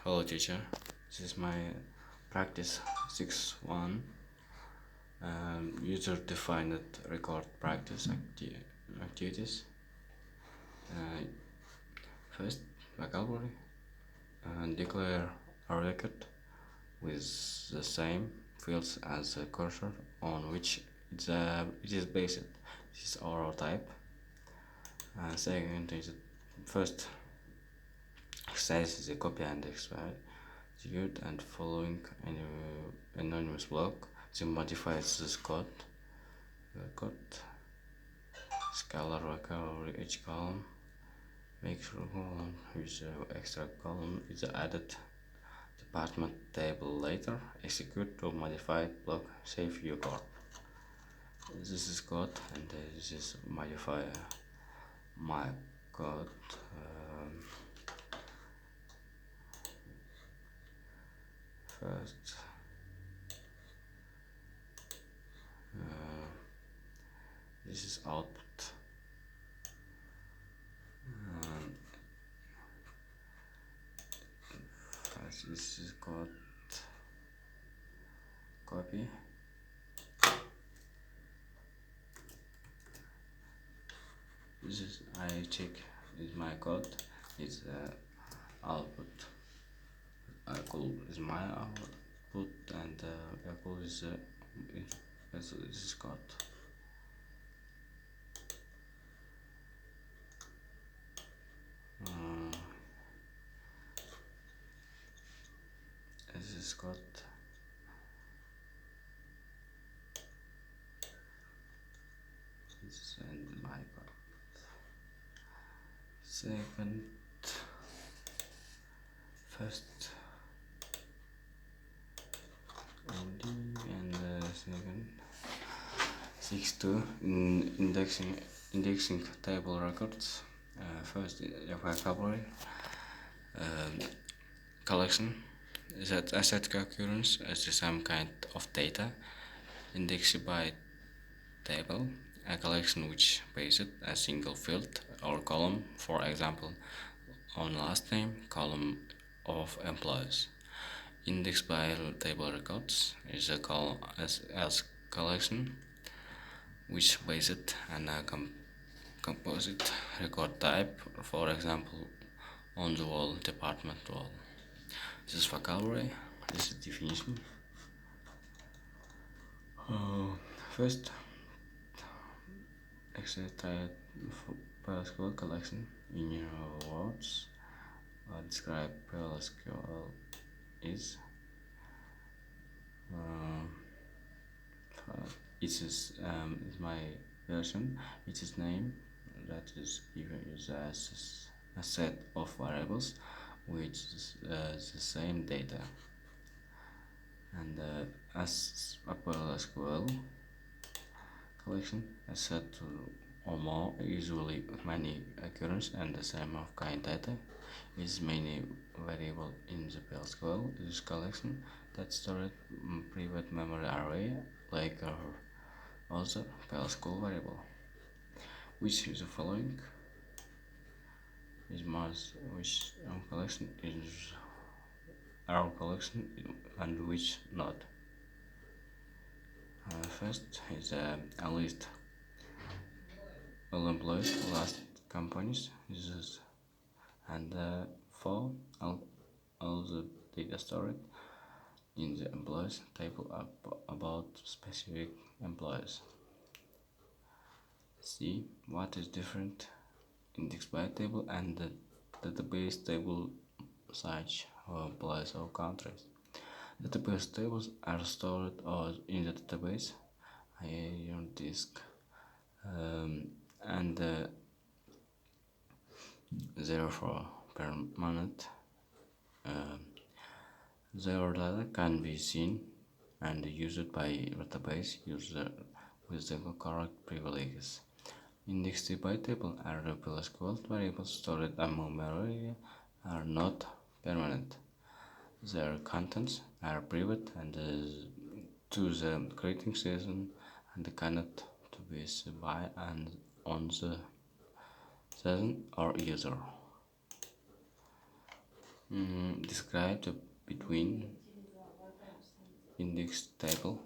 Hello teacher, this is my practice 6.1 user-defined record practice activities. First, vocabulary, declare a record with the same fields as the cursor on which it is based. This is our type. Second is first exercise is a copy and execute and following an anonymous block to modify this code. Scalar vocabulary each column. Make sure column with extra column is added department table later. Execute to modify block. Save your code. This is code and this is modify my code. First this is output. First this is code copy. This is I check is my code. It's output. Equal is my output and equal is this is code. This is code. This and my code. Second, first and second 6.2 indexing table records. First vocabulary collection that asset occurrence as some kind of data indexed by table, a collection which based a single field or column, for example on last name, column of employees. Indexed by table records is a collection which based on a composite record type, for example on the wall, department wall. This is vocabulary. This is definition. First, exercise PLSQL collection in your words. Describe PLSQL is. It is my version. Its name that is even used as a set of variables with the same data, and as a PLSQL collection, a set or more, usually many occurrence and the same of kind data, is many variable in the PLSQL is collection that stored private memory array like other PLSQL variable, which is the following is which collection is our collection and which not. First is a list all employees, last companies, and for all the data stored in the employees table about specific employees. See what is different index by table and the database table such employees or countries. Database tables are stored in the database on disk, and therefore permanent. Their data can be seen and used by database user with the correct privileges. Indexed by table are PLSQL variables stored among memory are not permanent. Their contents are private and to the creating season and cannot to be seen by and on the season or user. Describe the between index table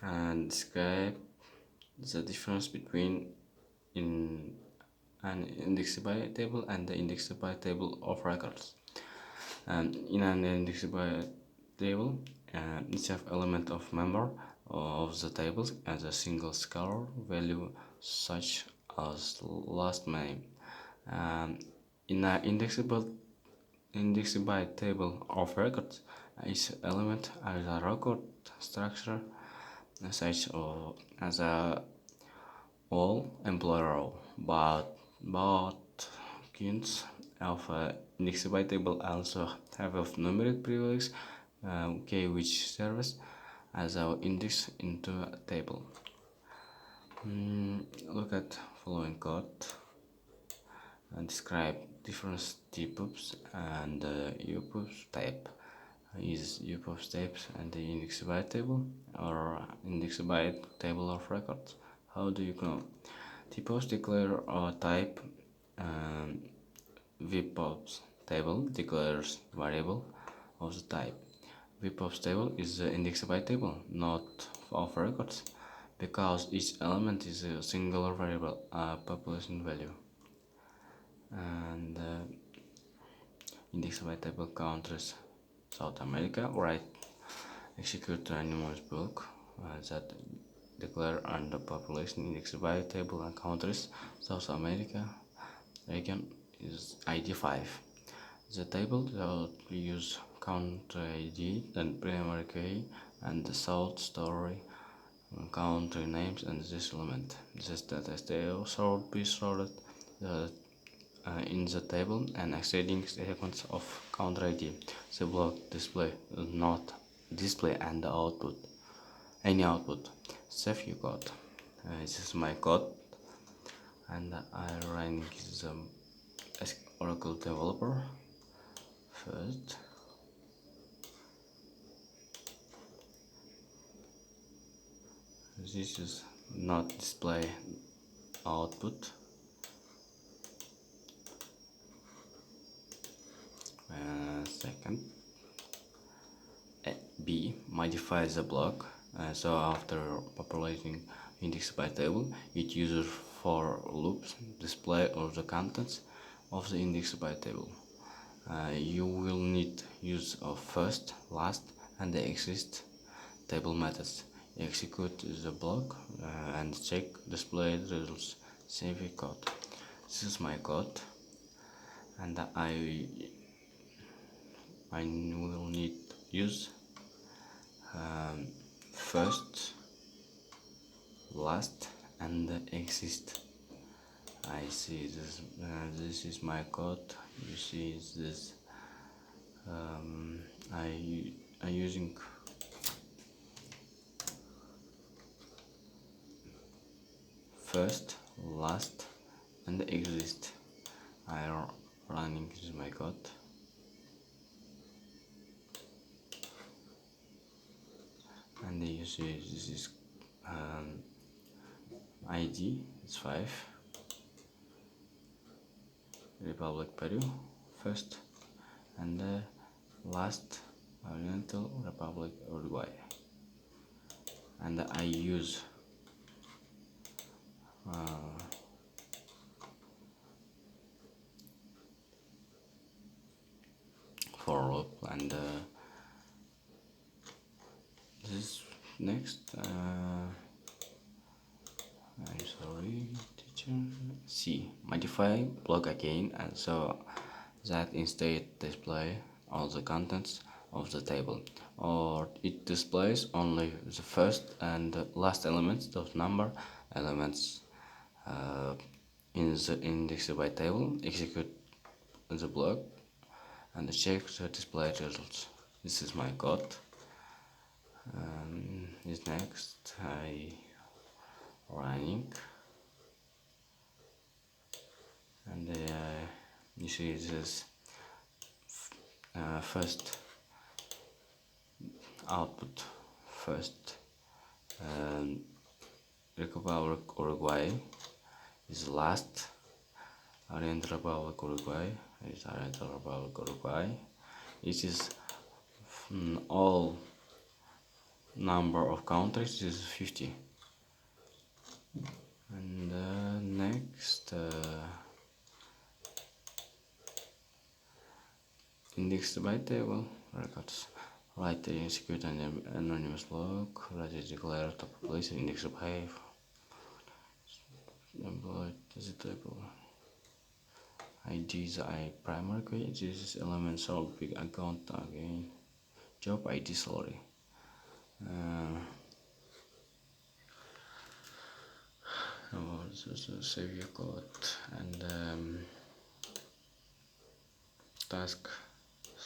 and describe the difference between in an indexable table and the indexable table of records. And in an indexable table, each of element of member of the table has a single scalar value such as last name. In an indexable table of records, each element has a record structure such as a all employer, but kinds of indexable table also have a numeric prefix k which serves as our index into a table. Look at following code and describe different tpubs and upubs type. Is upubs types and the indexable table or indexable table of records? How do you know? Typos declare a type. VPOPs table declares variable of the type. VPOPs table is the indexable table, not of records, because each element is a singular variable, a population value. And indexable table countries South America, right? Execute the numerous block that declare under population indexable table and countries South America region is ID 5. The table that we use country ID and primary key and the salt story country names and this element. This data should be sorted in the table and exceeding sequence of country ID. The block display does not display and output any output. Save your code. This is my code and I run the Oracle developer first. This is not display output. Second, B modifies the block. So after populating index by table, it uses for loops display of the contents of the index by table. You will need use of first, last, and the exist table methods. Execute the block and check display results. Save your code. This is my code, and I will need use first, last, and exist. I see this. This is my code. You see this. I using first, last, and exist. I am running this my code. And you see this is ID. It's 5. Republic Peru first, and the last Oriental Republic Uruguay. And I use for loop and this next I'm sorry teacher C modify block again, and so that instead display all the contents of the table, or it displays only the first and the last elements, those number elements in the index by table. Execute the block and check the display results. This is my code. This next I running, and you see this first output first Republic Uruguay is last Oriental Republic Uruguay It's a about Uruguay. It is all number of countries is 50. And next index by table records. Write the execute an anonymous log. Let it declare top place index by employed table. IDs I primary key. This is elements of big account again. Job ID salary. Save your code and task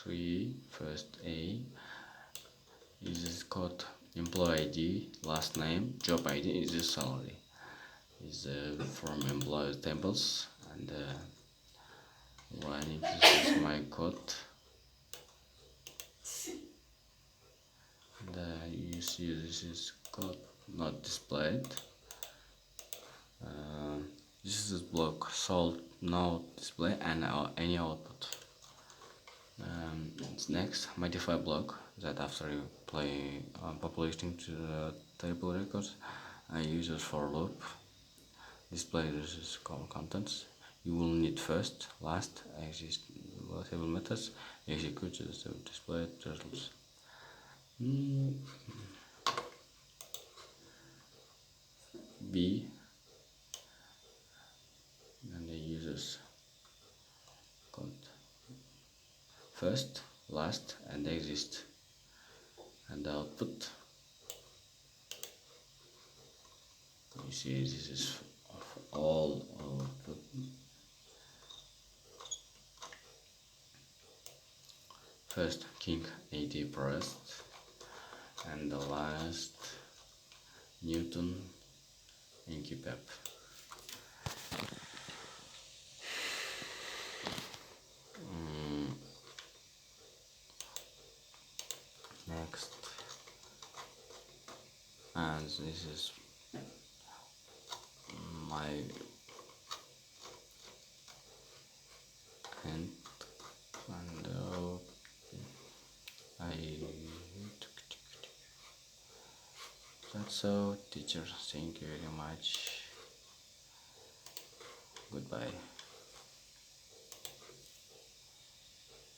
3 first A is this code employee ID last name job ID is the salary is from employee tables and running this is my code and you see this is code not displayed. This is block sold no display and any output. Next, modify block that after you play populating to the table records, I use it for loop. Display this is contents. You will need first, last, exist table methods, execute the display results. B and the users code first, last, and exist, and the output. You see, this is of all output. First, King 80 pressed, and the last Newton in keypap. Next, and this is my end, and that's all, teacher. Thank you very much. Goodbye.